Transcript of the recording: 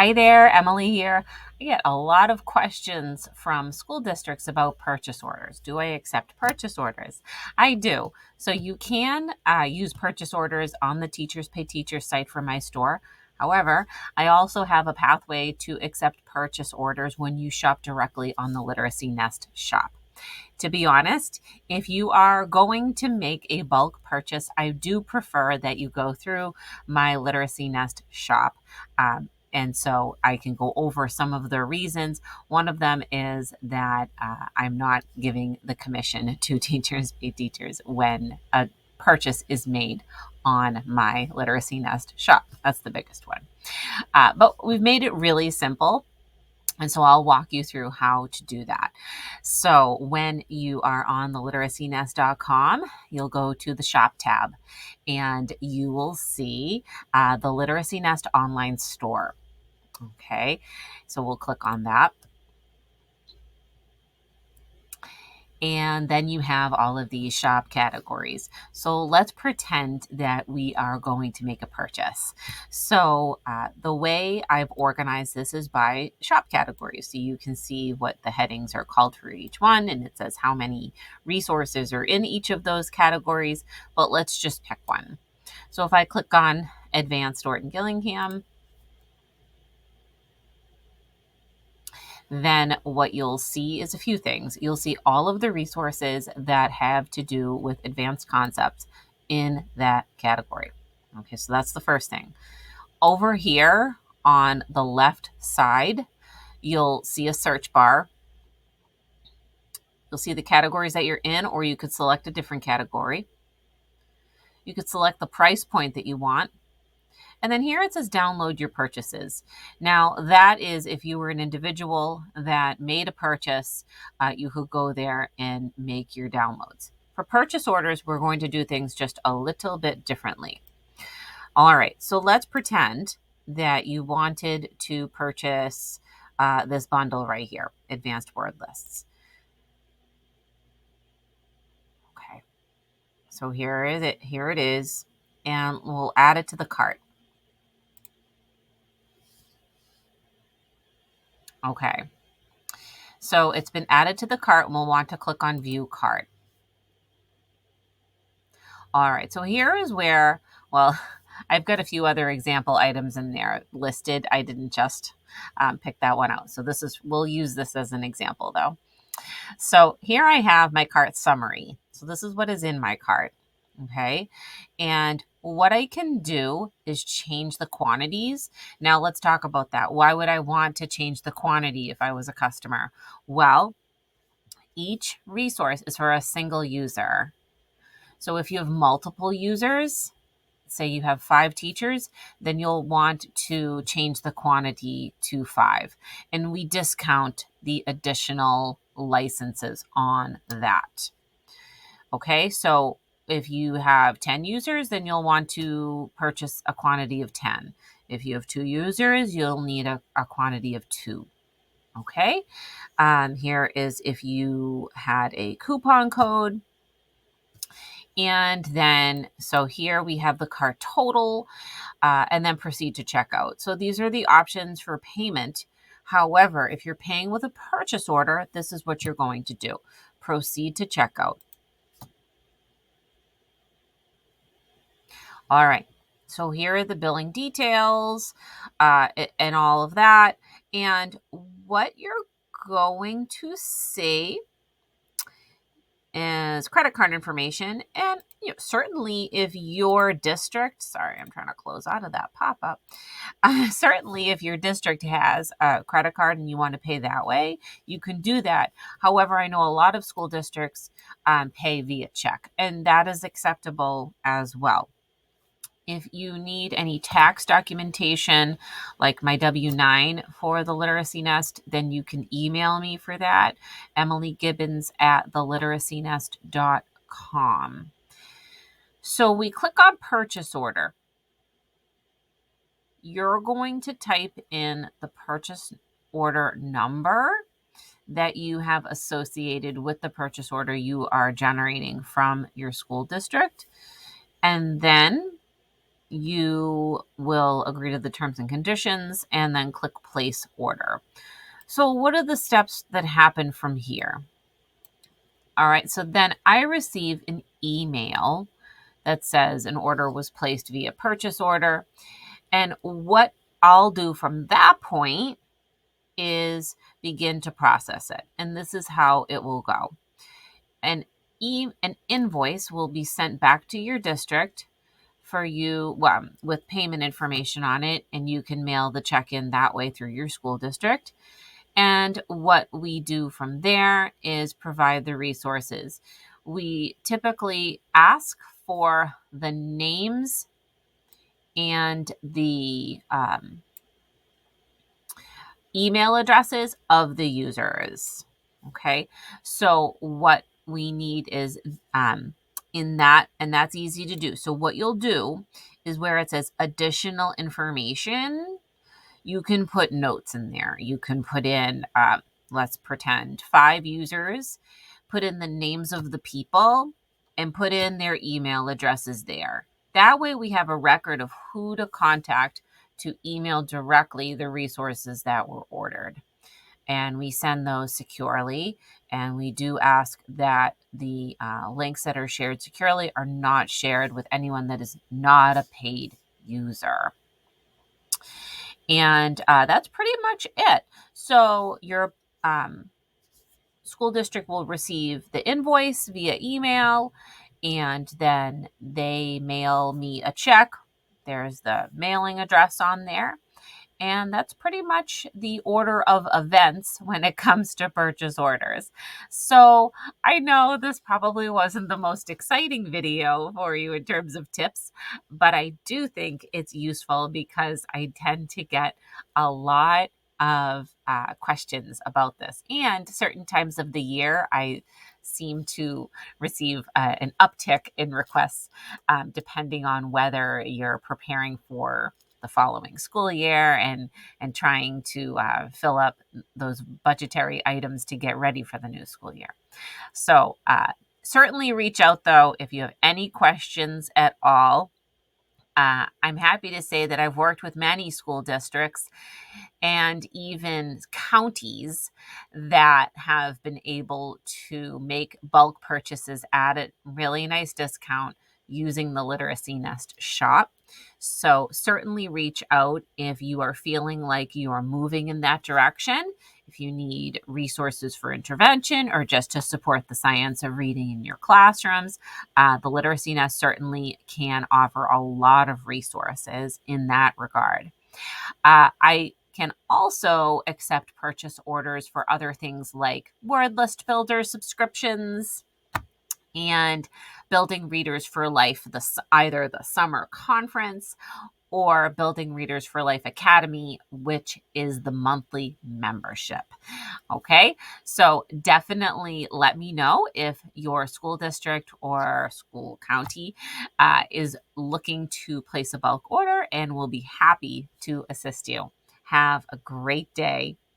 Hi there, Emily here. I get a lot of questions from school districts about purchase orders. Do I accept purchase orders? I do. So you can use purchase orders on the Teachers Pay Teachers site for my store. However, I also have a pathway to accept purchase orders when you shop directly on the Literacy Nest shop. To be honest, if you are going to make a bulk purchase, I do prefer that you go through my Literacy Nest shop. And so I can go over some of the reasons. One of them is that I'm not giving the commission to Teachers Pay Teachers when a purchase is made on my Literacy Nest shop. That's the biggest one. But we've made it really simple. And so I'll walk you through how to do that. So when you are on the literacynest.com, you'll go to the shop tab and you will see the Literacy Nest online store. Okay, so we'll click on that. And then you have all of these shop categories. So let's pretend that we are going to make a purchase. So the way I've organized this is by shop categories. So you can see what the headings are called for each one, and it says how many resources are in each of those categories. But let's just pick one. So if I click on Advanced Orton-Gillingham, then what you'll see is a few things. You'll see all of the resources that have to do with advanced concepts in that category. Okay, so that's the first thing. Over here on the left side, you'll see a search bar. You'll see the categories that you're in, or you could select a different category. You could select the price point that you want. And then here it says download your purchases. Now that is if you were an individual that made a purchase, you could go there and make your downloads. For purchase orders, we're going to do things just a little bit differently. All right, so let's pretend that you wanted to purchase this bundle right here, Advanced Word Lists. Okay, so here it is, and we'll add it to the cart. Okay, so it's been added to the cart, and we'll want to click on View Cart. All right, so here is where, well, I've got a few other example items in there listed. I didn't just pick that one out. So we'll use this as an example though. So here I have my cart summary. So this is what is in my cart, okay? And what I can do is change the quantities. Now let's talk about that. Why would I want to change the quantity if I was a customer? Well, each resource is for a single user. So if you have multiple users, say you have 5 teachers, then you'll want to change the quantity to 5. And we discount the additional licenses on that. Okay, so if you have 10 users, then you'll want to purchase a quantity of 10. If you have 2 users, you'll need a quantity of 2. Okay, here is if you had a coupon code. And then, so here we have the cart total, and then proceed to checkout. So these are the options for payment. However, if you're paying with a purchase order, this is what you're going to do. Proceed to checkout. All right. So here are the billing details and all of that. And what you're going to see is credit card information. And certainly if your district, sorry, I'm trying to close out of that pop-up. Certainly if your district has a credit card and you want to pay that way, you can do that. However, I know a lot of school districts pay via check, and that is acceptable as well. If you need any tax documentation, like my W-9 for the Literacy Nest, then you can email me for that, Emily Gibbons at theliteracynest.com. So we click on purchase order. You're going to type in the purchase order number that you have associated with the purchase order you are generating from your school district. And then you will agree to the terms and conditions and then click place order. So what are the steps that happen from here? All right, so then I receive an email that says an order was placed via purchase order. And what I'll do from that point is begin to process it. And this is how it will go. An invoice will be sent back to your district for you, with payment information on it, and you can mail the check in that way through your school district. And what we do from there is provide the resources. We typically ask for the names and the email addresses of the users. Okay, so what we need is in that, and that's easy to do. So what you'll do is where it says additional information, you can put notes in there. You can put in, let's pretend 5 users, put in the names of the people, and put in their email addresses there. That way we have a record of who to contact to email directly the resources that were ordered. And we send those securely. And we do ask that the links that are shared securely are not shared with anyone that is not a paid user. And that's pretty much it. So your school district will receive the invoice via email, and then they mail me a check. There's the mailing address on there. And that's pretty much the order of events when it comes to purchase orders. So I know this probably wasn't the most exciting video for you in terms of tips, but I do think it's useful because I tend to get a lot of questions about this. And certain times of the year, I seem to receive an uptick in requests, depending on whether you're preparing for the following school year and trying to fill up those budgetary items to get ready for the new school year. So certainly reach out, though, if you have any questions at all. I'm happy to say that I've worked with many school districts and even counties that have been able to make bulk purchases at a really nice discount using the Literacy Nest shop. So certainly reach out if you are feeling like you are moving in that direction, if you need resources for intervention or just to support the science of reading in your classrooms. The Literacy Nest certainly can offer a lot of resources in that regard. I can also accept purchase orders for other things like word list builder subscriptions and Building Readers for Life, either the summer conference or Building Readers for Life Academy, which is the monthly membership. Okay, so definitely let me know if your school district or school county is looking to place a bulk order, and we'll be happy to assist you. Have a great day.